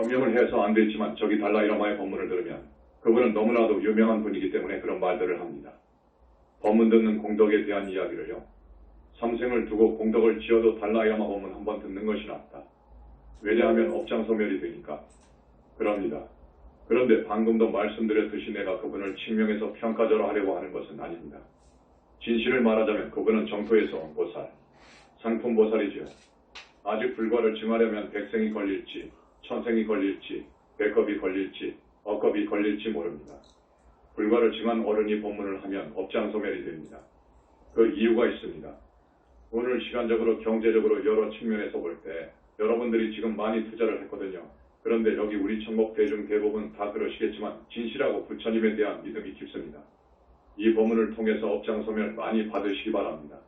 변명을 해서 안 됐지만 저기 달라이라마의 법문을 들으면 그분은 너무나도 유명한 분이기 때문에 그런 말들을 합니다. 법문 듣는 공덕에 대한 이야기를요. 삼생을 두고 공덕을 지어도 달라이라마 법문 한번 듣는 것이 낫다. 왜냐하면 업장 소멸이 되니까. 그럽니다. 그런데 방금도 말씀드렸듯이 내가 그분을 칭명해서 평가절하 하려고 하는 것은 아닙니다. 진실을 말하자면 그분은 정토에서 온 보살, 상품보살이죠. 아직 불과를 증하려면 백생이 걸릴지, 천생이 걸릴지, 백겁이 걸릴지, 억겁이 걸릴지 모릅니다. 불과를 증한 어른이 법문을 하면 업장소멸이 됩니다. 그 이유가 있습니다. 오늘 시간적으로 경제적으로 여러 측면에서 볼 때 여러분들이 지금 많이 투자를 했거든요. 그런데 여기 우리 천국 대중 대부분 다 그러시겠지만 진실하고 부처님에 대한 믿음이 깊습니다. 이 법문을 통해서 업장소멸 많이 받으시기 바랍니다.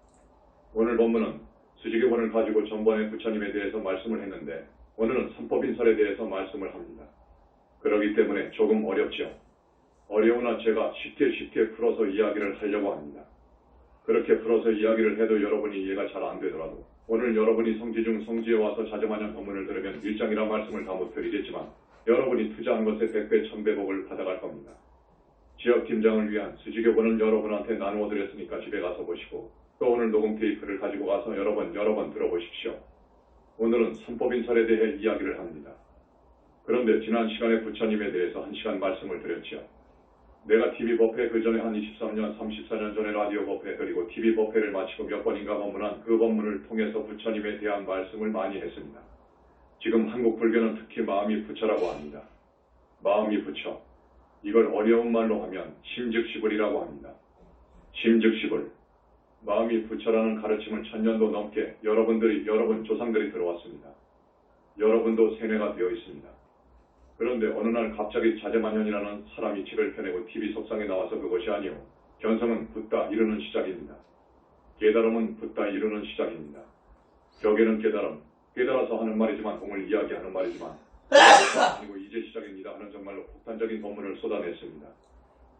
오늘 법문은 수지개본을 가지고 전번에 부처님에 대해서 말씀을 했는데 오늘은 삼법인설에 대해서 말씀을 합니다. 그렇기 때문에 조금 어렵죠. 어려우나 제가 쉽게 풀어서 이야기를 하려고 합니다. 그렇게 풀어서 이야기를 해도 여러분이 이해가 잘 안 되더라도 오늘 여러분이 성지 중 성지에 와서 자제마냥 법문을 들으면 일장이라 말씀을 다 못 드리겠지만 여러분이 투자한 것에 100배 1000배 복을 받아갈 겁니다. 지역 김장을 위한 수지교본을 여러분한테 나누어 드렸으니까 집에 가서 보시고 또 오늘 녹음 테이프를 가지고 가서 여러 번 들어보십시오. 오늘은 삼법인설에 대해 이야기를 합니다. 그런데 지난 시간에 부처님에 대해서 1시간 말씀을 드렸죠. 내가 TV 법회 그 전에 한 23년, 34년 전에 라디오 법회 그리고 TV 법회를 마치고 몇 번인가 법문한 그 법문을 통해서 부처님에 대한 말씀을 많이 했습니다. 지금 한국 불교는 특히 마음이 부처라고 합니다. 마음이 부처. 이걸 어려운 말로 하면 심즉시불이라고 합니다. 심즉시불. 마음이 부처라는 가르침을 1000년도 넘게 여러분 조상들이 들어왔습니다. 여러분도 세뇌가 되어 있습니다. 그런데 어느 날 갑자기 자제만연이라는 사람이 책을 펴내고 TV 속상에 나와서 그것이 아니오. 견성은 붙다 이루는 시작입니다. 깨달음은 붙다 이루는 시작입니다. 격에는 깨달음, 깨달아서 하는 말이지만 공을 이야기하는 말이지만 아니고 이제 시작입니다 하는 정말로 폭탄적인 법문을 쏟아냈습니다.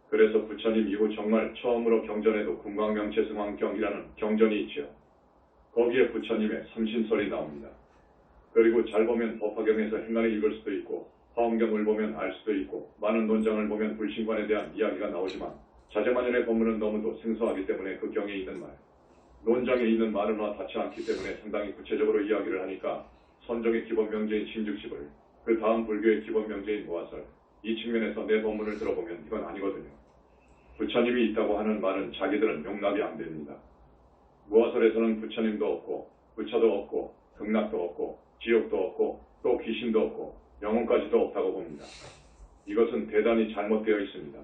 그래서 부처님 이후 정말 처음으로 경전에도 금강명체승왕경이라는 경전이 있죠. 거기에 부처님의 삼신설이 나옵니다. 그리고 잘 보면 법화경에서 행간에 읽을 수도 있고 화엄경을 보면 알 수도 있고 많은 논장을 보면 불신관에 대한 이야기가 나오지만 자제만연의 법문은 너무도 생소하기 때문에 그 경에 있는 말, 논장에 있는 말은와 닿지 않기 때문에 상당히 구체적으로 이야기를 하니까 선종의 기본 명제인 심즉시불, 그 다음 불교의 기본 명제인 무아설, 이 측면에서 내 법문을 들어보면 이건 아니거든요. 부처님이 있다고 하는 말은 자기들은 용납이 안 됩니다. 무아설에서는 부처님도 없고 부처도 없고 극락도 없고 지옥도 없고 또 귀신도 없고 영혼까지도 없다고 봅니다. 이것은 대단히 잘못되어 있습니다.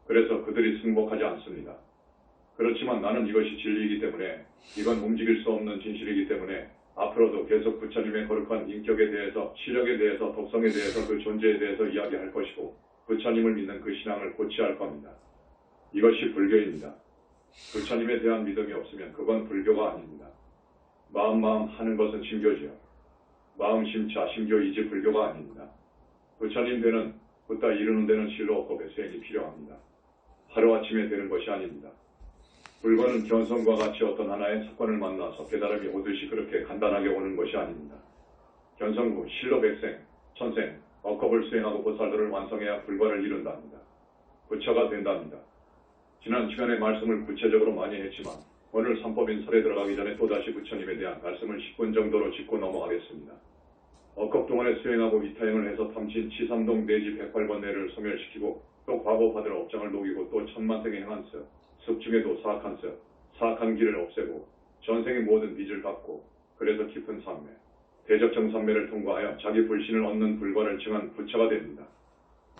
그래서 그들이 승복하지 않습니다. 그렇지만 나는 이것이 진리이기 때문에 이건 움직일 수 없는 진실이기 때문에 앞으로도 계속 부처님의 거룩한 인격에 대해서, 시력에 대해서, 독성에 대해서, 그 존재에 대해서 이야기할 것이고 부처님을 믿는 그 신앙을 고취할 겁니다. 이것이 불교입니다. 부처님에 대한 믿음이 없으면 그건 불교가 아닙니다. 마음 하는 것은 심교지요. 마음 심차 심교이지 불교가 아닙니다. 부처님 되는, 붙다 이루는 데는 실로 업법의 수행이 필요합니다. 하루아침에 되는 것이 아닙니다. 불과는 견성과 같이 어떤 하나의 사건을 만나서 깨달음이 오듯이 그렇게 간단하게 오는 것이 아닙니다. 견성 후 실로 백생, 천생, 억겁을 수행하고 보살들을 완성해야 불과를 이룬답니다. 부처가 된답니다. 지난 시간에 말씀을 구체적으로 많이 했지만 오늘 삼법인설에 들어가기 전에 또다시 부처님에 대한 말씀을 10분 정도로 짚고 넘어가겠습니다. 억겁 동안에 수행하고 이타행을 해서 탐진 치삼동 내지 108번 내를 소멸시키고 또 과거 받을 업장을 녹이고 또 천만생에 행한 습, 습 중에도 사악한 습, 사악한 길을 없애고 전생의 모든 빚을 갚고 그래서 깊은 삼매, 대적정 삼매를 통과하여 자기 불신을 얻는 불과를 증한 부처가 됩니다.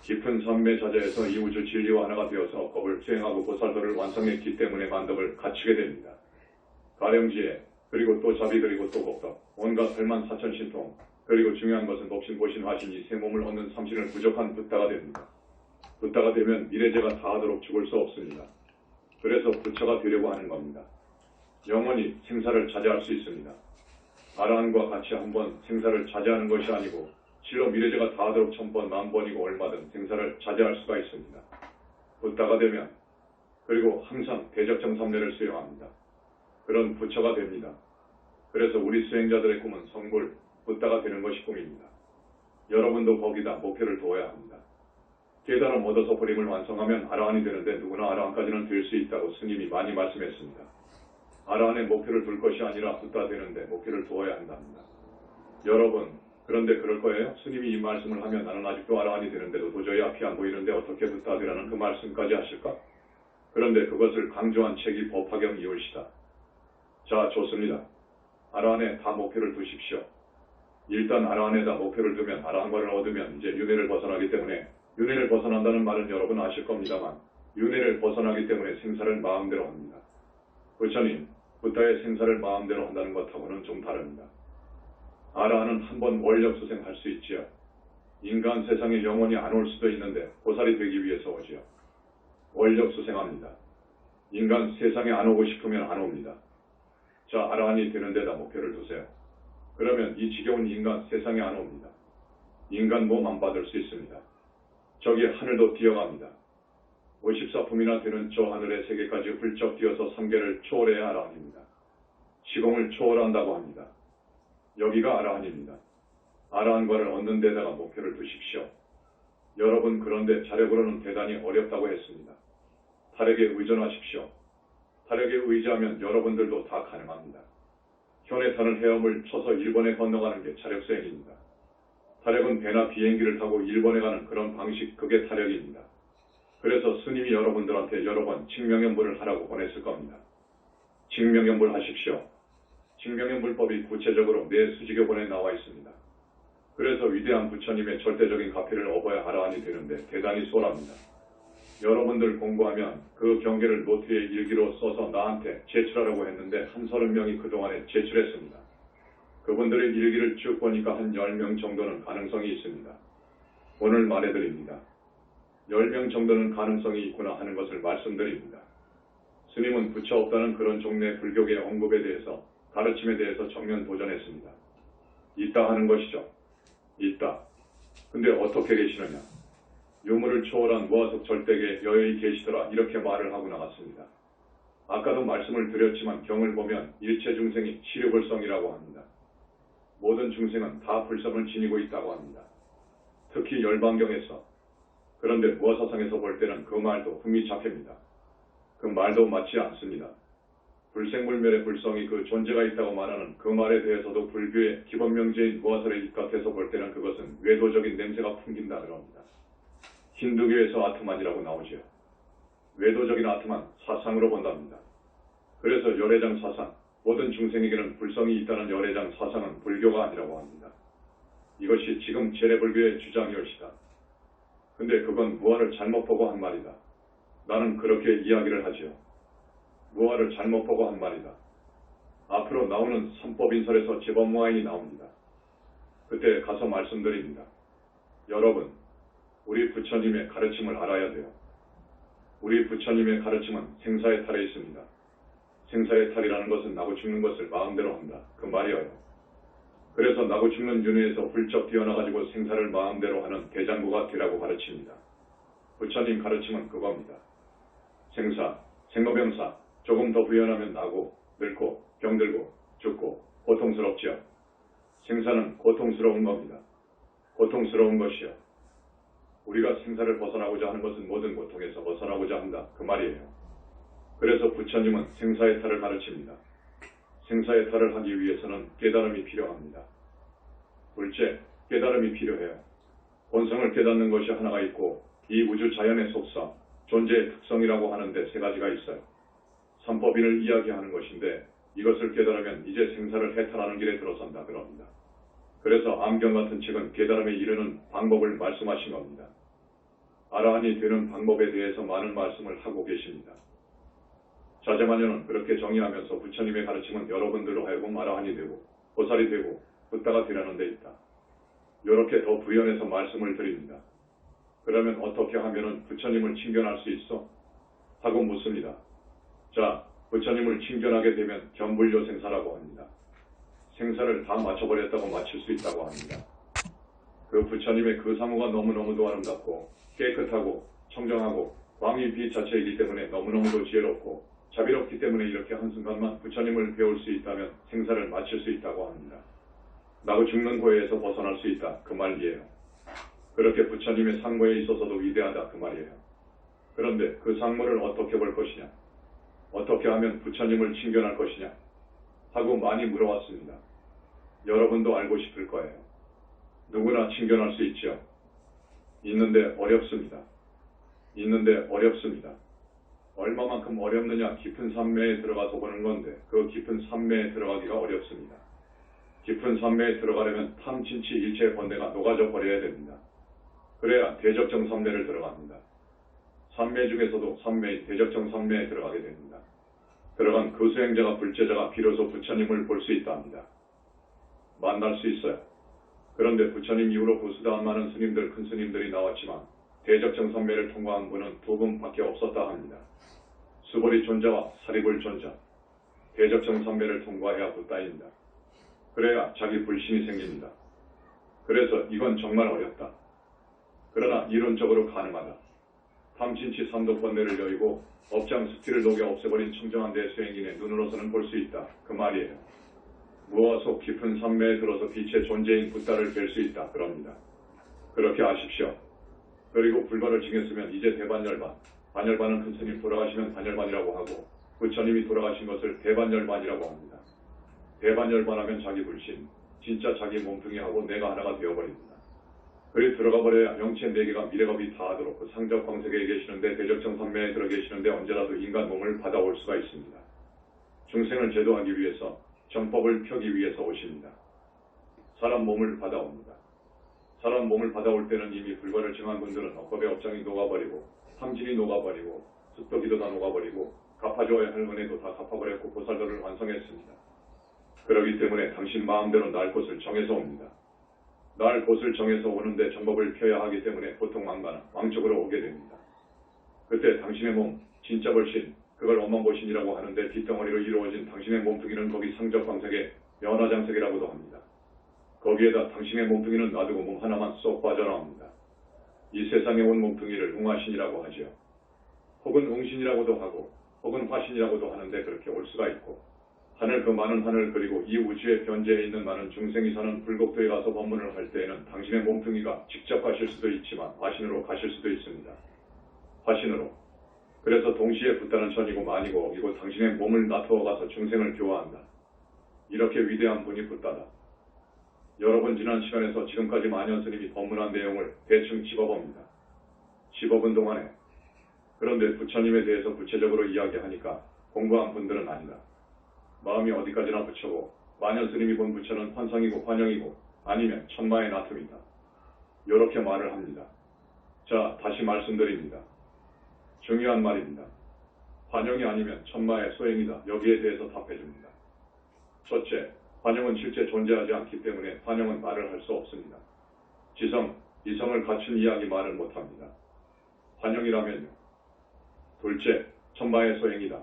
깊은 삼매 자제에서 이 우주 진리와 하나가 되어서 억겁을 수행하고 보살도를 완성했기 때문에 만덕을 갖추게 됩니다. 가령지혜, 그리고 또 자비, 그리고 또 복덕, 온갖 8만 4천 신통, 그리고 중요한 것은 독신, 보신, 화신 이 세 몸을 얻는 삼신을 부족한 붓다가 됩니다. 붓다가 되면 미래제가 다하도록 죽을 수 없습니다. 그래서 부처가 되려고 하는 겁니다. 영원히 생사를 자제할 수 있습니다. 아라한과 같이 한번 생사를 자제하는 것이 아니고 실로 미래제가 다하도록 1000번, 10,000번이고 얼마든 생사를 자제할 수가 있습니다. 붓다가 되면 그리고 항상 대적정 삼례를 수행합니다. 그런 부처가 됩니다. 그래서 우리 수행자들의 꿈은 성불, 붓다가 되는 것이 꿈입니다. 여러분도 거기다 목표를 두어야 합니다. 깨달음 얻어서 불임을 완성하면 아라한이 되는데 누구나 아라한까지는 될 수 있다고 스님이 많이 말씀했습니다. 아라한에 목표를 둘 것이 아니라 붙다 되는데 목표를 두어야 한답니다. 여러분, 그런데 그럴 거예요? 스님이 이 말씀을 하면 나는 아직도 아라한이 되는데도 도저히 앞이 안 보이는데 어떻게 붙다 되라는 그 말씀까지 하실까? 그런데 그것을 강조한 책이 법화경 이울시다. 자, 좋습니다. 아라한에 다 목표를 두십시오. 일단 아라한에다 목표를 두면 아라한과를 얻으면 이제 윤회를 벗어나기 때문에 윤회를 벗어난다는 말은 여러분 아실 겁니다만 윤회를 벗어나기 때문에 생사를 마음대로 합니다. 부처님, 부타의 생사를 마음대로 한다는 것하고는 좀 다릅니다. 아라한은 한번 원력수생할 수 있지요. 인간 세상에 영원히 안 올 수도 있는데 보살이 되기 위해서 오지요. 원력수생합니다. 인간 세상에 안 오고 싶으면 안 옵니다. 자, 아라한이 되는 데다 목표를 두세요. 그러면 이 지겨운 인간 세상에 안 옵니다. 인간 몸 안 받을 수 있습니다. 저기 하늘도 뛰어갑니다. 54품이나 되는 저 하늘의 세계까지 훌쩍 뛰어서 삼계를 초월해야 아라한입니다. 시공을 초월한다고 합니다. 여기가 아라한입니다. 아라한과를 얻는 데다가 목표를 두십시오. 여러분, 그런데 자력으로는 대단히 어렵다고 했습니다. 타력에 의존하십시오. 타력에 의지하면 여러분들도 다 가능합니다. 현에 타는 헤엄을 쳐서 일본에 건너가는 게 타력수행입니다. 타력은 배나 비행기를 타고 일본에 가는 그런 방식, 그게 타력입니다. 그래서 스님이 여러분들한테 여러 번 칙명연불을 하라고 보냈을 겁니다. 칙명연불 하십시오. 칙명연불법이 구체적으로 내 수지교본에 나와 있습니다. 그래서 위대한 부처님의 절대적인 가피를 얻어야 아라한이 되는데 대단히 수월합니다. 여러분들 공부하면 그 경계를 노트에 일기로 써서 나한테 제출하라고 했는데 한 30명이 그동안에 제출했습니다. 그분들의 일기를 쭉 보니까 한 10명 정도는 가능성이 있습니다. 오늘 말해드립니다. 10명 정도는 가능성이 있구나 하는 것을 말씀드립니다. 스님은 부처 없다는 그런 종래 불교계의 언급에 대해서, 가르침에 대해서 정면 도전했습니다. 있다 하는 것이죠. 있다. 근데 어떻게 계시느냐? 유물을 초월한 무아석 절대계 여여히 계시더라, 이렇게 말을 하고 나갔습니다. 아까도 말씀을 드렸지만 경을 보면 일체 중생이 치료불성이라고 합니다. 모든 중생은 다 불성을 지니고 있다고 합니다. 특히 열반경에서. 그런데 무아사상에서 볼 때는 그 말도 흠이착해입니다. 그 말도 맞지 않습니다. 불생불멸의 불성이 그 존재가 있다고 말하는 그 말에 대해서도 불교의 기본명제인 무아설에 입각해서 볼 때는 그것은 외도적인 냄새가 풍긴다 그럽니다. 힌두교에서 아트만이라고 나오지요. 외도적인 아트만 사상으로 본답니다. 그래서 열애장 사상, 모든 중생에게는 불성이 있다는 열애장 사상은 불교가 아니라고 합니다. 이것이 지금 재래불교의 주장이올시다. 근데 그건 무아를 잘못 보고 한 말이다. 나는 그렇게 이야기를 하지요. 무아를 잘못 보고 한 말이다. 앞으로 나오는 삼법인설에서 제법무아인이 나옵니다. 그때 가서 말씀드립니다. 여러분, 우리 부처님의 가르침을 알아야 돼요. 우리 부처님의 가르침은 생사의 탈에 있습니다. 생사의 탈이라는 것은 나고 죽는 것을 마음대로 한다, 그 말이에요. 그래서 나고 죽는 윤회에서 훌쩍 뛰어나가지고 생사를 마음대로 하는 대장구가 되라고 가르칩니다. 부처님 가르침은 그겁니다. 생사, 생로병사, 조금 더 부연하면 나고, 늙고, 병들고, 죽고, 고통스럽지요. 생사는 고통스러운 겁니다. 고통스러운 것이요. 우리가 생사를 벗어나고자 하는 것은 모든 고통에서 벗어나고자 한다, 그 말이에요. 그래서 부처님은 생사의 탈을 가르칩니다. 생사의 탈을 하기 위해서는 깨달음이 필요합니다. 둘째, 깨달음이 필요해요. 본성을 깨닫는 것이 하나가 있고 이 우주 자연의 속성, 존재의 특성이라고 하는데 세 가지가 있어요. 삼법인을 이야기하는 것인데 이것을 깨달으면 이제 생사를 해탈하는 길에 들어선다 그럽니다. 그래서 암경 같은 책은 깨달음에 이르는 방법을 말씀하신 겁니다. 아라한이 되는 방법에 대해서 많은 말씀을 하고 계십니다. 자제마녀는 그렇게 정의하면서 부처님의 가르침은 여러분들로 하여금 아라한이 되고 보살이 되고 붓다가 되라는 데 있다. 이렇게 더 부연해서 말씀을 드립니다. 그러면 어떻게 하면은 부처님을 칭견할 수 있어? 하고 묻습니다. 자, 부처님을 칭견하게 되면 견불요생사라고 합니다. 생사를 다 맞춰버렸다고 맞출 수 있다고 합니다. 그 부처님의 그 사무가 너무너무도 아름답고 깨끗하고 청정하고 왕의 빛 자체이기 때문에 너무너무도 지혜롭고 자비롭기 때문에 이렇게 한순간만 부처님을 배울 수 있다면 생사를 마칠 수 있다고 합니다. 나고 죽는 고해에서 벗어날 수 있다, 그 말이에요. 그렇게 부처님의 상모에 있어서도 위대하다 그 말이에요. 그런데 그 상모를 어떻게 볼 것이냐, 어떻게 하면 부처님을 친견할 것이냐 하고 많이 물어왔습니다. 여러분도 알고 싶을 거예요. 누구나 친견할 수 있죠. 있는데 어렵습니다. 있는데 어렵습니다. 얼마만큼 어렵느냐, 깊은 산매에 들어가서 보는 건데 그 깊은 산매에 들어가기가 어렵습니다. 깊은 산매에 들어가려면 탐진치 일체 번뇌가 녹아져 버려야 됩니다. 그래야 대적정 산매를 들어갑니다. 산매 중에서도 산매인 대적정 산매에 들어가게 됩니다. 들어간 그 수행자가 불제자가 비로소 부처님을 볼 수 있다 합니다. 만날 수 있어요. 그런데 부처님 이후로 부수다한 많은 스님들, 큰 스님들이 나왔지만 대적정 산매를 통과한 분은 두 분밖에 없었다 합니다. 수보리 존자와 사리불 존자, 대적정 산매를 통과해야 부따입니다. 그래야 자기 불신이 생깁니다. 그래서 이건 정말 어렵다. 그러나 이론적으로 가능하다. 탐진치 삼독번뇌를 여의고 업장 습기를 녹여 없애버린 청정한 대수행인의 눈으로서는 볼 수 있다. 그 말이에요. 무어속 깊은 산매에 들어서 빛의 존재인 붓다를 뵐 수 있다. 그럽니다. 그렇게 아십시오. 그리고 불가를 징했으면 이제 대반열반, 반열반은 큰 스님 돌아가시면 반열반이라고 하고 부처님이 돌아가신 것을 대반열반이라고 합니다. 대반열반하면 자기 불신, 진짜 자기 몸뚱이하고 내가 하나가 되어버립니다. 그리 들어가 버려야 영체 4개가 미래겁이 다하도록 그 상적 광세계에 계시는데 대적정 산매에 들어 계시는데 언제라도 인간 몸을 받아올 수가 있습니다. 중생을 제도하기 위해서, 정법을 펴기 위해서 오십니다. 사람 몸을 받아옵니다. 사람 몸을 받아올 때는 이미 불과를 증한 분들은 억겁의 업장이 녹아버리고 탐진이 녹아버리고 습도기도 다 녹아버리고 갚아줘야 할 은혜도 다 갚아버렸고 보살도를 완성했습니다. 그렇기 때문에 당신 마음대로 날 곳을 정해서 옵니다. 날 곳을 정해서 오는데 정법을 펴야 하기 때문에 보통 왕쪽으로 오게 됩니다. 그때 당신의 몸, 진짜 벌신, 그걸 어망보신이라고 하는데 뒷덩어리로 이루어진 당신의 몸뚱이는 거기 상적광세계, 연화장세계라고도 합니다. 거기에다 당신의 몸뚱이는 놔두고 몸 하나만 쏙 빠져나옵니다. 이 세상에 온 몸뚱이를 웅화신이라고 하지요. 혹은 웅신이라고도 하고 혹은 화신이라고도 하는데 그렇게 올 수가 있고 하늘 그 많은 하늘 그리고 이 우주의 변제에 있는 많은 중생이 사는 불국토에 가서 법문을 할 때에는 당신의 몸뚱이가 직접 가실 수도 있지만 화신으로 가실 수도 있습니다. 화신으로. 그래서 동시에 붓다는 천이고 만이고 억이고 당신의 몸을 나투어 가서 중생을 교화한다. 이렇게 위대한 분이 붓다다. 여러분 지난 시간에서 지금까지 만연스님이 법문한 내용을 대충 짚어봅니다. 짚어본 동안에 그런데 부처님에 대해서 구체적으로 이야기하니까 공부한 분들은 아니다. 마음이 어디까지나 부처고 만연스님이 본 부처는 환상이고 환영이고 아니면 천마의 나툼이다. 이렇게 말을 합니다. 자, 다시 말씀드립니다. 중요한 말입니다. 환영이 아니면 천마의 소행이다. 여기에 대해서 답해줍니다. 첫째, 환영은 실제 존재하지 않기 때문에 환영은 말을 할 수 없습니다. 지성, 이성을 갖춘 이야기 말을 못합니다. 환영이라면요. 둘째, 천마의 소행이다.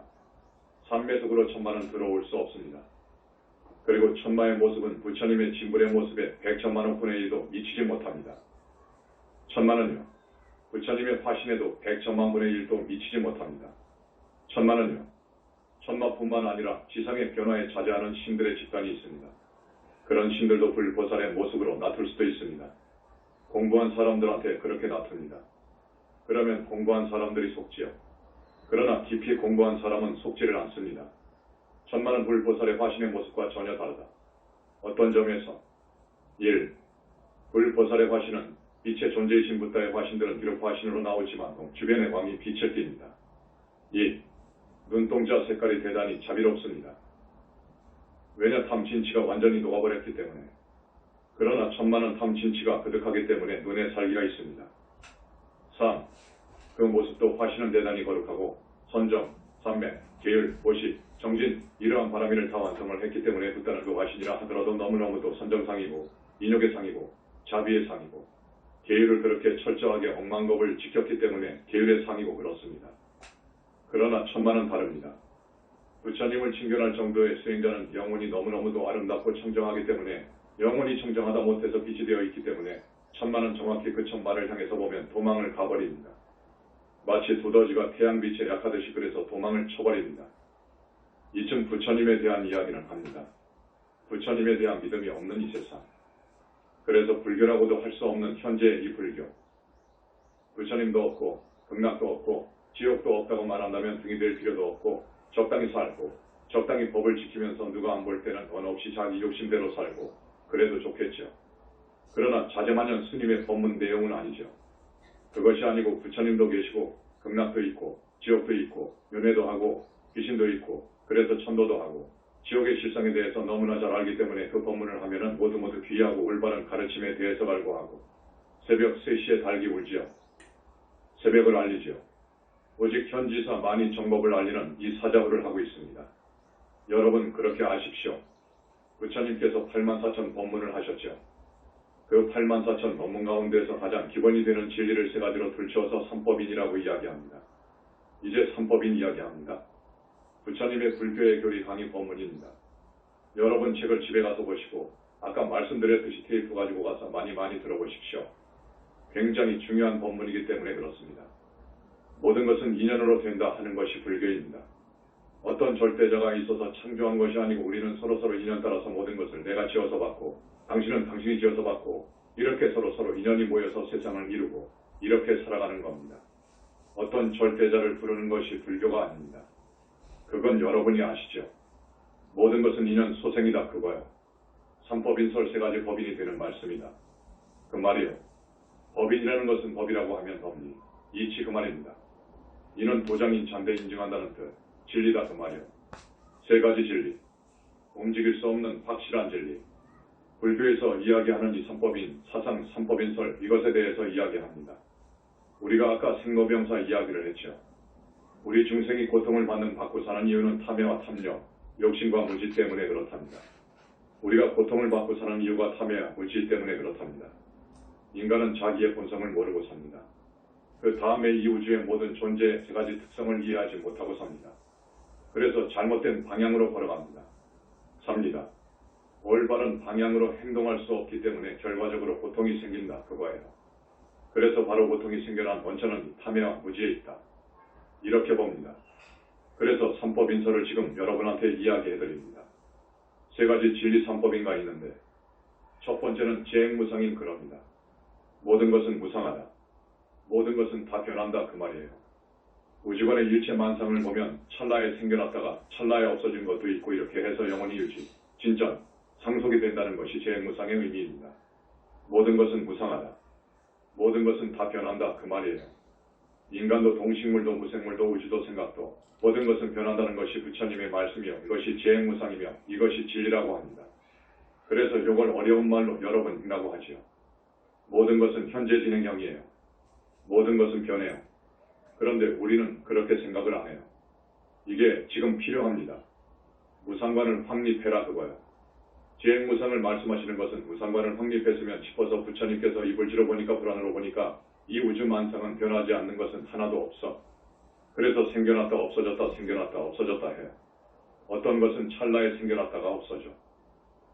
삼매속으로 천마는 들어올 수 없습니다. 그리고 천마의 모습은 부처님의 진불의 모습에 100천만억 분의 1도 미치지 못합니다. 천마는요. 부처님의 화신에도 100천만 분의 1도 미치지 못합니다. 천마는요. 천마뿐만 아니라 지상의 변화에 자제하는 신들의 집단이 있습니다. 그런 신들도 불보살의 모습으로 나툴 수도 있습니다. 공부한 사람들한테 그렇게 나툽니다. 그러면 공부한 사람들이 속지요. 그러나 깊이 공부한 사람은 속지를 않습니다. 천마는 불보살의 화신의 모습과 전혀 다르다. 어떤 점에서 1. 불보살의 화신은 빛의 존재이신 붓다의 화신들은 비록 화신으로 나오지만 주변의 왕이 빛을 띱니다. 2. 눈동자 색깔이 대단히 자비롭습니다. 왜냐 탐진치가 완전히 녹아버렸기 때문에. 그러나 천마는 탐진치가 그득하기 때문에 눈에 살기가 있습니다. 3. 그 모습도 화신은 대단히 거룩하고 선정, 산매, 계율, 보식, 정진 이러한 바라미를 다 완성을 했기 때문에 붓다는 그 화신이라 하더라도 너무너무도 선정상이고 인욕의 상이고 자비의 상이고 계율을 그렇게 철저하게 억만겁을 지켰기 때문에 계율의 상이고 그렇습니다. 그러나 천마는 다릅니다. 부처님을 친견할 정도의 수행자는 영혼이 너무너무도 아름답고 청정하기 때문에 영혼이 청정하다 못해서 빛이 되어 있기 때문에 천마는 정확히 그 천마를 향해서 보면 도망을 가버립니다. 마치 두더지가 태양빛에 약하듯이 그래서 도망을 쳐버립니다. 이쯤 부처님에 대한 이야기를 합니다. 부처님에 대한 믿음이 없는 이 세상. 그래서 불교라고도 할 수 없는 현재의 이 불교. 부처님도 없고 극락도 없고 지옥도 없다고 말한다면 등이 될 필요도 없고 적당히 살고 적당히 법을 지키면서 누가 안 볼 때는 원 없이 자기 욕심대로 살고 그래도 좋겠죠. 그러나 자제마냥 스님의 법문 내용은 아니죠. 그것이 아니고 부처님도 계시고 극락도 있고 지옥도 있고 윤회도 하고 귀신도 있고 그래서 천도도 하고 지옥의 실상에 대해서 너무나 잘 알기 때문에 그 법문을 하면은 모두 귀하고 올바른 가르침에 대해서 갈구하고 새벽 3시에 달기 울지요. 새벽을 알리지요. 오직 현지사 만이 정법을 알리는 이 사자후를 하고 있습니다. 여러분 그렇게 아십시오. 부처님께서 84,000 법문을 하셨죠. 그 84,000 법문 가운데서 가장 기본이 되는 진리를 3가지로 둘러서 삼법인이라고 이야기합니다. 이제 삼법인 이야기합니다. 부처님의 불교의 교리 강의 법문입니다. 여러분 책을 집에 가서 보시고 아까 말씀드렸듯이 테이프 가지고 가서 많이 들어보십시오. 굉장히 중요한 법문이기 때문에 그렇습니다. 모든 것은 인연으로 된다 하는 것이 불교입니다. 어떤 절대자가 있어서 창조한 것이 아니고 우리는 서로 인연 따라서 모든 것을 내가 지어서 받고 당신은 당신이 지어서 받고 이렇게 서로 인연이 모여서 세상을 이루고 이렇게 살아가는 겁니다. 어떤 절대자를 부르는 것이 불교가 아닙니다. 그건 여러분이 아시죠. 모든 것은 인연 소생이다 그거요. 삼법인설 3가지 법인이 되는 말씀이다. 그 말이요. 법인이라는 것은 법이라고 하면 법리, 이치 그 말입니다. 이는 도장인 잔대 인증한다는 뜻, 진리다 그 말이요. 3가지 진리, 움직일 수 없는 확실한 진리. 불교에서 이야기하는 이 삼법인, 사상 삼법인설 이것에 대해서 이야기합니다. 우리가 아까 생로병사 이야기를 했죠. 우리 중생이 고통을 받고 사는 이유는 탐해와 탐욕, 욕심과 무지 때문에 그렇답니다. 우리가 고통을 받고 사는 이유가 탐해와 무지 때문에 그렇답니다. 인간은 자기의 본성을 모르고 삽니다. 그 다음에 이 우주의 모든 존재의 3가지 특성을 이해하지 못하고 삽니다. 그래서 잘못된 방향으로 걸어갑니다. 삽니다. 올바른 방향으로 행동할 수 없기 때문에 결과적으로 고통이 생긴다 그거예요. 그래서 바로 고통이 생겨난 원천은 탐해와 무지에 있다. 이렇게 봅니다. 그래서 삼법인설을 지금 여러분한테 이야기해드립니다. 3가지 진리 삼법인가 있는데 첫 번째는 재행무상인 그럽니다. 모든 것은 무상하다. 모든 것은 다 변한다 그 말이에요. 우주관의 일체 만상을 보면 찰나에 생겨났다가 찰나에 없어진 것도 있고 이렇게 해서 영원히 유지, 진전, 상속이 된다는 것이 재행무상의 의미입니다. 모든 것은 무상하다. 모든 것은 다 변한다 그 말이에요. 인간도 동식물도 무생물도 우주도 생각도 모든 것은 변한다는 것이 부처님의 말씀이요. 이것이 재행무상이며 이것이 진리라고 합니다. 그래서 이걸 어려운 말로 여러분이라고 하지요. 모든 것은 현재 진행형이에요. 모든 것은 변해요. 그런데 우리는 그렇게 생각을 안 해요. 이게 지금 필요합니다. 무상관을 확립해라 그거예요. 재행무상을 말씀하시는 것은 무상관을 확립했으면 싶어서 부처님께서 입을 줄여보니까 불안으로 보니까 이 우주 만상은 변하지 않는 것은 하나도 없어. 그래서 생겨났다 없어졌다 생겨났다 없어졌다 해요. 어떤 것은 찰나에 생겨났다가 없어져.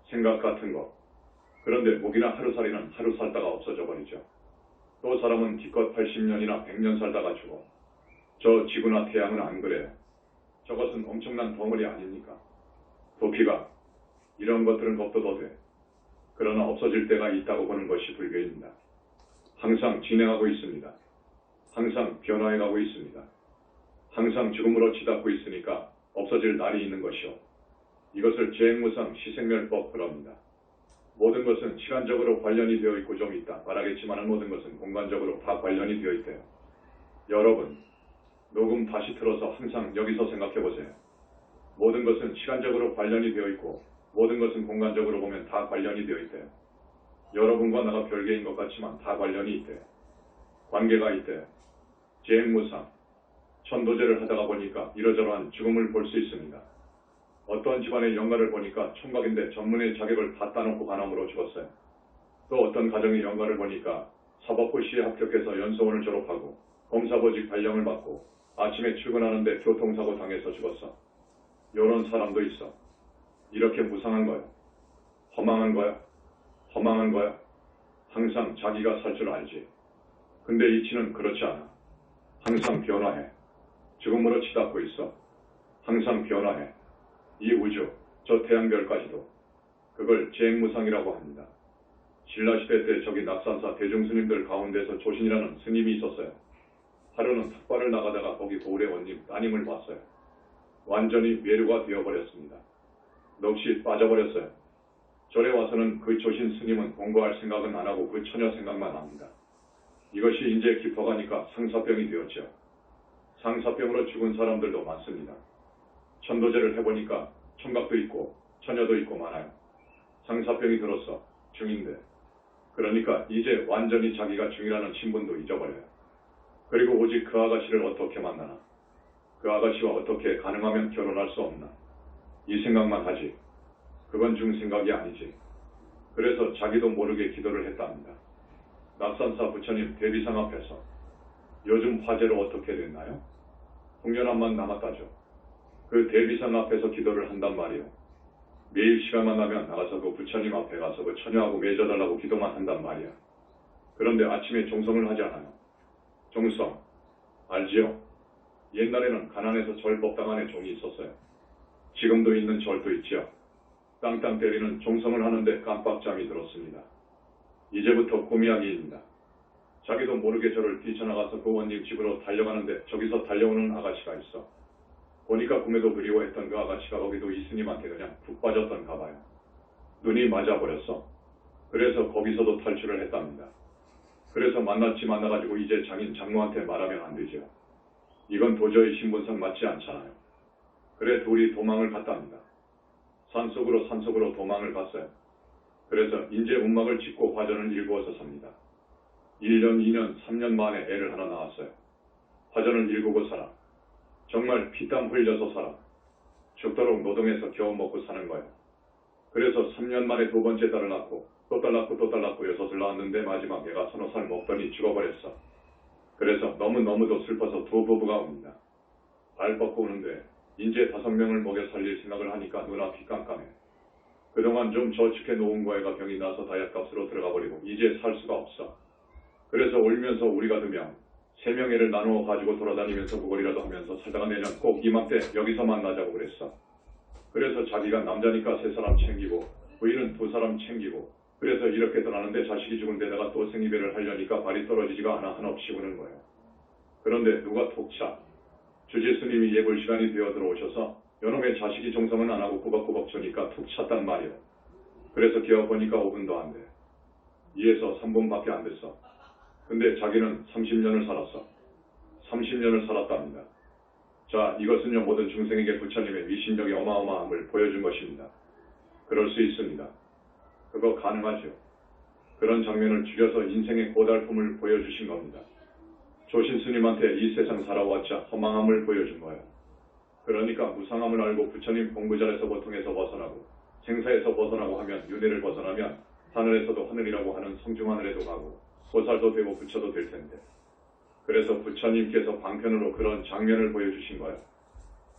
생각 같은 것. 그런데 목이나 하루살이는 하루 살다가 없어져 버리죠. 또 사람은 기껏 80년이나 100년 살다가 죽어. 저 지구나 태양은 안 그래요. 저것은 엄청난 덩어리 아닙니까? 도피가. 이런 것들은 없어도 돼. 그러나 없어질 때가 있다고 보는 것이 불교입니다. 항상 진행하고 있습니다. 항상 변화해가고 있습니다. 항상 죽음으로 치닫고 있으니까 없어질 날이 있는 것이요. 이것을 재행무상 시생멸법 그럽니다. 모든 것은 시간적으로 관련이 되어 있고 좀 있다 말하겠지만 모든 것은 공간적으로 다 관련이 되어 있대요. 여러분, 녹음 다시 틀어서 항상 여기서 생각해 보세요. 모든 것은 시간적으로 관련이 되어 있고 모든 것은 공간적으로 보면 다 관련이 되어 있대요. 여러분과 나가 별개인 것 같지만 다 관련이 있대요. 관계가 있대요. 재행무상, 천도제를 하다가 보니까 이러저러한 죽음을 볼 수 있습니다. 어떤 집안의 영가를 보니까 총각인데 전문의 자격을 다 따놓고 간암으로 죽었어요. 또 어떤 가정의 영가를 보니까 사법고시에 합격해서 연수원을 졸업하고 검사보직 발령을 받고 아침에 출근하는데 교통사고 당해서 죽었어. 요런 사람도 있어. 이렇게 무상한 거야. 허망한 거야. 허망한 거야. 항상 자기가 살 줄 알지. 근데 이치는 그렇지 않아. 항상 변화해. 죽음으로 치닫고 있어. 항상 변화해. 이 우주, 저 태양별까지도. 그걸 재행무상이라고 합니다. 신라시대 때 저기 낙산사 대중스님들 가운데서 조신이라는 스님이 있었어요. 하루는 탁발을 나가다가 거기 고을의 원님 따님을 봤어요. 완전히 매료가 되어버렸습니다. 넋이 빠져버렸어요. 절에 와서는 그 조신 스님은 공부할 생각은 안 하고 그 처녀 생각만 합니다. 이것이 이제 깊어가니까 상사병이 되었죠. 상사병으로 죽은 사람들도 많습니다. 천도제를 해보니까 총각도 있고 처녀도 있고 많아요. 상사병이 들었어. 중인데. 그러니까 이제 완전히 자기가 중이라는 신분도 잊어버려요. 그리고 오직 그 아가씨를 어떻게 만나나. 그 아가씨와 어떻게 가능하면 결혼할 수 없나. 이 생각만 하지. 그건 중 생각이 아니지. 그래서 자기도 모르게 기도를 했답니다. 낙산사 부처님 대비상 앞에서. 요즘 화제로 어떻게 됐나요? 홍련암만 남았다죠. 그 대비상 앞에서 기도를 한단 말이에요. 매일 시간만 나면 나가서 그 부처님 앞에 가서 그 처녀하고 맺어달라고 기도만 한단 말이야. 그런데 아침에 종성을 하지 않아요. 종성. 알지요? 옛날에는 가난해서 절 법당 안에 종이 있었어요. 지금도 있는 절도 있지요. 땅땅 때리는 종성을 하는데 깜빡잠이 들었습니다. 이제부터 꿈 이야기입니다. 자기도 모르게 저를 뛰쳐나가서 그 원님 집으로 달려가는데 저기서 달려오는 아가씨가 있어. 보니까 꿈에도 그리워했던 그 아가씨가 거기도 이스님한테 그냥 푹 빠졌던가 봐요. 눈이 맞아버렸어. 그래서 거기서도 탈출을 했답니다. 그래서 만나가지고 이제 장인 장모한테 말하면 안 되죠. 이건 도저히 신분상 맞지 않잖아요. 그래 둘이 도망을 갔답니다. 산속으로 도망을 갔어요. 그래서 인제 운막을 짓고 화전을 일구어서 삽니다. 1년, 2년, 3년 만에 애를 하나 낳았어요. 화전을 일구고 살아. 정말 피땀 흘려서 살아. 죽도록 노동해서 겨우 먹고 사는 거예요. 그래서 3년 만에 두 번째 딸을 낳고 또 딸 낳고 여섯을 낳았는데 마지막 애가 서너 살 먹더니 죽어버렸어. 그래서 너무너무도 슬퍼서 두 부부가 옵니다. 발 뻗고 오는데 인제 5명을 먹여 살릴 생각을 하니까 눈앞이 깜깜해. 그동안 좀 저축해 놓은 거에가 병이 나서 다이어트값으로 들어가 버리고 이제 살 수가 없어. 그래서 울면서 우리가 2명, 3명 애를 나누어 가지고 돌아다니면서 구걸이라도 하면서 살다가 내년 꼭 이맘때 여기서 만나자고 그랬어. 그래서 자기가 남자니까 3사람 챙기고 부인은 2사람 챙기고 그래서 이렇게 떠나는데 자식이 죽은 데다가 또 생이배를 하려니까 발이 떨어지지가 않아 한없이 우는 거예요. 그런데 누가 톡 차. 주지 스님이 예불 시간이 되어 들어오셔서 요놈의 자식이 종성은 안 하고 꾸벅꾸벅 주니까 툭 찼단 말이에요. 그래서 기어보니까 5분도 안 돼. 2에서 3분밖에 안 됐어. 근데 자기는 30년을 살았어. 30년을 살았답니다. 자, 이것은요 모든 중생에게 부처님의 위신력이 어마어마함을 보여준 것입니다. 그럴 수 있습니다. 그거 가능하죠. 그런 장면을 줄여서 인생의 고달픔을 보여주신 겁니다. 조신 스님한테 이 세상 살아왔자 허망함을 보여준 거예요. 그러니까 무상함을 알고 부처님 공부잘해서 고통에서 벗어나고 생사에서 벗어나고 하면 윤회를 벗어나면 하늘에서도 하늘이라고 하는 성중하늘에도 가고 보살도 되고 부처도 될 텐데. 그래서 부처님께서 방편으로 그런 장면을 보여주신 거예요.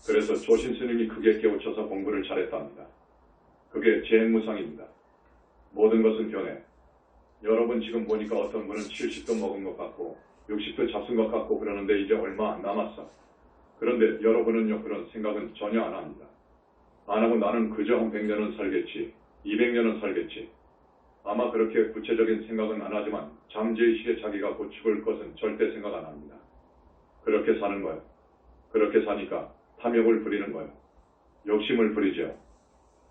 그래서 조신 스님이 크게 깨우쳐서 공부를 잘했답니다. 그게 재행무상입니다. 모든 것은 변해. 여러분 지금 보니까 어떤 분은 70도 먹은 것 같고 60도 잡순 것 같고 그러는데 이제 얼마 안 남았어. 그런데 여러분은요 그런 생각은 전혀 안 합니다. 안 하고 나는 그저 한 100년은 살겠지, 200년은 살겠지. 아마 그렇게 구체적인 생각은 안 하지만 잠재의식에 자기가 곧 죽을 것은 절대 생각 안 합니다. 그렇게 사는 거예요. 그렇게 사니까 탐욕을 부리는 거예요. 욕심을 부리죠.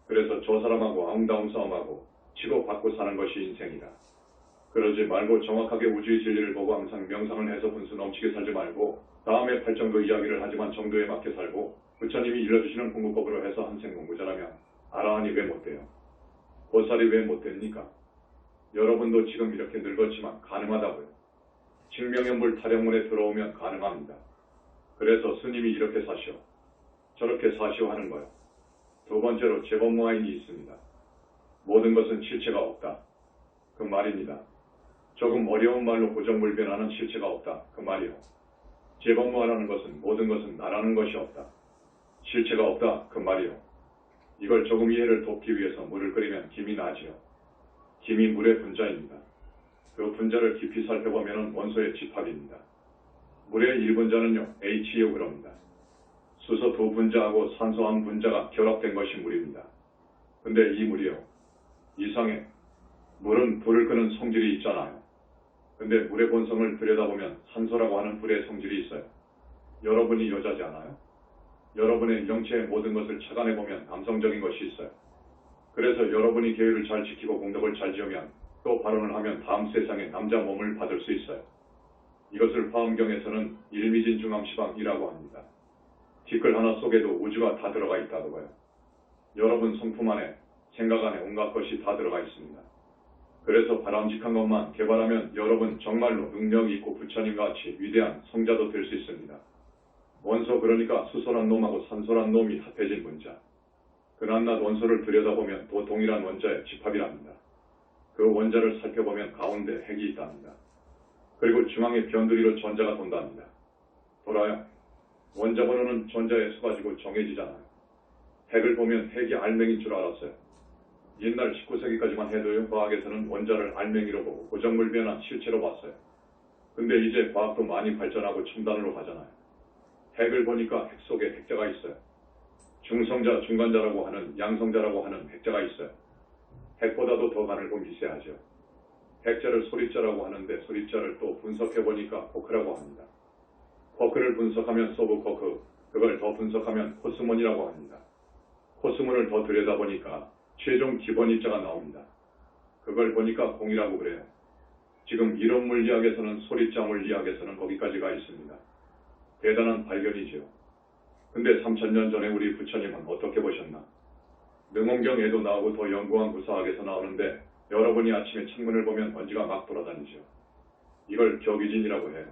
그래서 저 사람하고 아웅다웅 싸움하고 치고받고 사는 것이 인생이다. 그러지 말고 정확하게 우주의 진리를 보고 항상 명상을 해서 분수 넘치게 살지 말고 다음에 8정도 이야기를 하지만 정도에 맞게 살고 부처님이 일러주시는 공부법으로 해서 한생 공부 잘하면 아라한이 왜 못돼요? 보살이 왜 못됩니까? 여러분도 지금 이렇게 늙었지만 가능하다고요. 칭명연불 타령문에 들어오면 가능합니다. 그래서 스님이 이렇게 사시오. 저렇게 사시오 하는 거예요. 두 번째로 재법무아인이 있습니다. 모든 것은 실체가 없다. 그 말입니다. 조금 어려운 말로 고정불변하는 실체가 없다. 그 말이요. 재법무아라는 것은 모든 것은 나라는 것이 없다. 실체가 없다. 그 말이요. 이걸 조금 이해를 돕기 위해서 물을 끓이면 김이 나지요. 김이 물의 분자입니다. 그 분자를 깊이 살펴보면 원소의 집합입니다. 물의 1분자는요. H이요 그럽니다. 수소 2분자하고 산소 1분자가 결합된 것이 물입니다. 근데 이 물이요. 이상해. 물은 불을 끄는 성질이 있잖아요. 근데 물의 본성을 들여다보면 산소라고 하는 불의 성질이 있어요. 여러분이 여자지 않아요? 여러분의 영체의 모든 것을 착안해보면 남성적인 것이 있어요. 그래서 여러분이 계율을 잘 지키고 공덕을 잘 지으면 또 발언을 하면 다음 세상에 남자 몸을 받을 수 있어요. 이것을 화엄경에서는 일미진중암시방이라고 합니다. 티끌 하나 속에도 우주가 다 들어가 있다고요. 여러분 성품 안에, 생각 안에 온갖 것이 다 들어가 있습니다. 그래서 바람직한 것만 개발하면 여러분 정말로 능력 있고 부처님 같이 위대한 성자도 될 수 있습니다. 원소 그러니까 수소란 놈하고 산소란 놈이 합해진 문자. 그낱낱 원소를 들여다보면 도 동일한 원자의 집합이랍니다. 그 원자를 살펴보면 가운데 핵이 있답니다. 그리고 중앙에 변두리로 전자가 돈답니다. 돌아요. 원자 번호는 전자의 수 가지고 정해지잖아요. 핵을 보면 핵이 알맹이인 줄 알았어요. 옛날 19세기까지만 해도요, 과학에서는 원자를 알맹이로 보고 고정물 변환 실체로 봤어요. 근데 이제 과학도 많이 발전하고 첨단으로 가잖아요. 핵을 보니까 핵 속에 핵자가 있어요. 중성자, 중간자라고 하는, 양성자라고 하는 핵자가 있어요. 핵보다도 더 가늘고 미세하죠. 핵자를 소립자라고 하는데 소립자를 또 분석해보니까 쿼크라고 합니다. 쿼크를 분석하면 소브 쿼크, 그걸 더 분석하면 코스몬이라고 합니다. 코스몬을 더 들여다보니까 최종 기본 입자가 나옵니다. 그걸 보니까 공이라고 그래요. 지금 이론 물리학에서는 소립자 물리학에서는 거기까지가 있습니다. 대단한 발견이지요. 근데 3000년 전에 우리 부처님은 어떻게 보셨나? 능엄경에도 나오고 더 연구한 구사학에서 나오는데 여러분이 아침에 창문을 보면 먼지가 막 돌아다니죠. 이걸 격이진이라고 해요.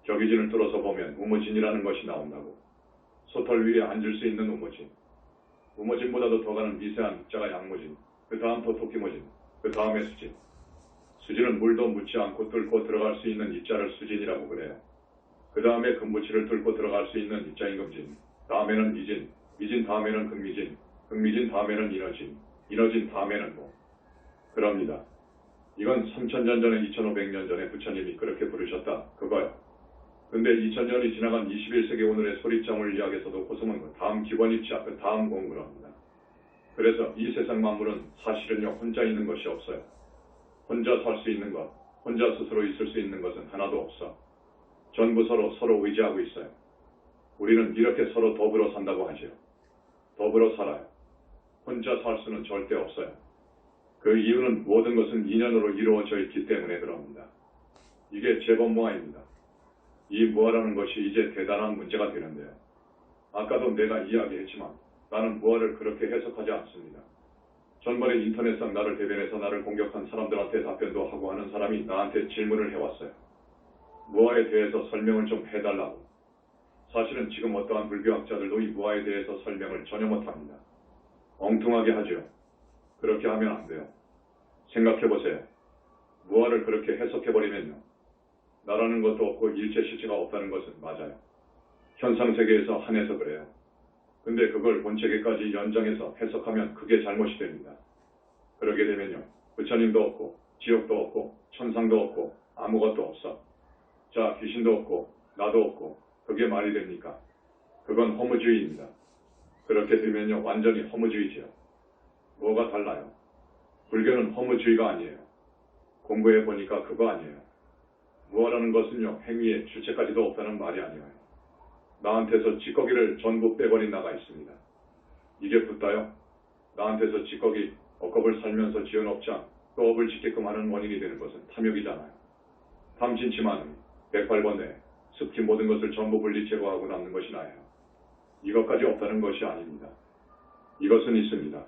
격이진을 뚫어서 보면 우무진이라는 것이 나온다고. 솥털 위에 앉을 수 있는 우무진. 우무진보다도 더 가는 미세한 입자가 양무진. 그 다음 토토기무진. 그 다음에 수진. 수진은 물도 묻지 않고 뚫고 들어갈 수 있는 입자를 수진이라고 그래요. 그 다음에 금부치를 뚫고 들어갈 수 있는 입자인 금진. 다음에는 미진. 미진 다음에는 극미진. 극미진 다음에는 인어진. 인어진 다음에는 뭐. 그럽니다. 이건 3000년 전에 2500년 전에 부처님이 그렇게 부르셨다. 그거요. 근데 2000년이 지나간 21세기 오늘의 소립자 물리학에서도 코스몬 그 다음 기본 입자, 그 다음 공부를 합니다. 그래서 이 세상 만물은 사실은요, 혼자 있는 것이 없어요. 혼자 살 수 있는 것, 혼자 스스로 있을 수 있는 것은 하나도 없어. 전부 서로 의지하고 있어요. 우리는 이렇게 서로 더불어 산다고 하지요. 더불어 살아요. 혼자 살 수는 절대 없어요. 그 이유는 모든 것은 인연으로 이루어져 있기 때문에 그럽니다. 이게 재범무아입니다. 이 무아라는 것이 이제 대단한 문제가 되는데요. 아까도 내가 이야기했지만 나는 무아를 그렇게 해석하지 않습니다. 전번에 인터넷상 나를 대변해서 나를 공격한 사람들한테 답변도 하고 하는 사람이 나한테 질문을 해왔어요. 무아에 대해서 설명을 좀 해달라고. 사실은 지금 어떠한 불교학자들도 이 무아에 대해서 설명을 전혀 못합니다. 엉뚱하게 하죠. 그렇게 하면 안 돼요. 생각해보세요. 무아를 그렇게 해석해버리면요. 나라는 것도 없고 일체 실체가 없다는 것은 맞아요. 현상세계에서 한해서 그래요. 근데 그걸 본체계까지 연장해서 해석하면 그게 잘못이 됩니다. 그러게 되면요. 부처님도 없고 지옥도 없고 천상도 없고 아무것도 없어. 자, 귀신도 없고 나도 없고 그게 말이 됩니까? 그건 허무주의입니다. 그렇게 되면요. 완전히 허무주의지요. 뭐가 달라요? 불교는 허무주의가 아니에요. 공부해보니까 그거 아니에요. 무아라는 것은요. 행위에 주체까지도 없다는 말이 아니에요. 나한테서 찌꺼기를 전부 빼버린 나가 있습니다. 이게 붙다요? 나한테서 찌꺼기, 억겁을 살면서 지은 업장, 또 업을 짓게끔 하는 원인이 되는 것은 탐욕이잖아요. 탐진치만은 108번 내에 습기 모든 것을 전부 분리 제거하고 남는 것이 나예요. 이것까지 없다는 것이 아닙니다. 이것은 있습니다.